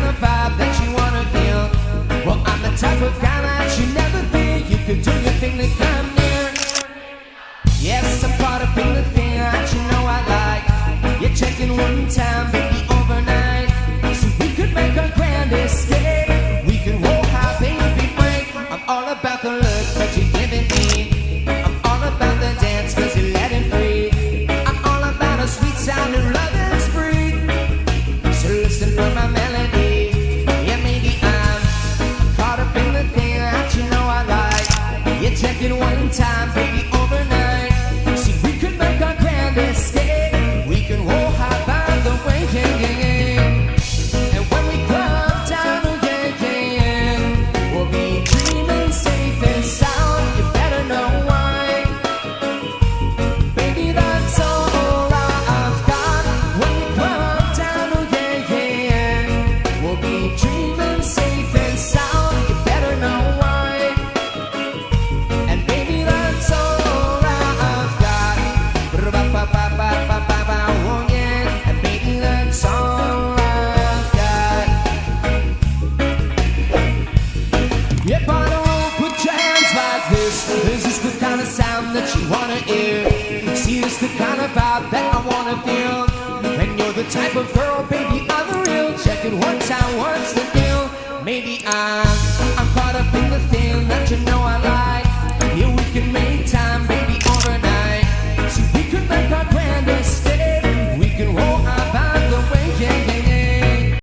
kind of vibe that you wanna feel. Well, I'm the type of guy that you never feel. You can do your thing to come near. Yes, I'm caught up in the thing that you know I like. You're checking one time, baby, overnight. So we could make a grand escape. We can roll high, baby, break. I'm all about the look that you're giving me. I'm all about the dance cause you're letting free. I'm all about a sweet sound of love that's free. So listen for my melody. Yeah, maybe I'm caught up in the thing that you know I like. You're checking one time, baby, overnight. See, we could make a grand escape. We can roll high by the way, yeah, yeah, yeah. And when we come down, oh, yeah, yeah, yeah, we'll be dreaming safe and sound. You better know why. Baby, that's all I've got. When we come down, oh, yeah, yeah, yeah, we'll be dreaming safe and sound. You better know why. And baby, that's all I've got. Ba-ba-ba-ba-ba-ba-ba, oh yeah. And baby, that's all I've got. Yep, I don't put your hands like this. Is this the kind of sound that you wanna hear? See, this the kind of vibe that I wanna feel. And you're the type of girl, baby, I'm the real. Check it one time, what's the deal? Maybe I'm caught up in the thing that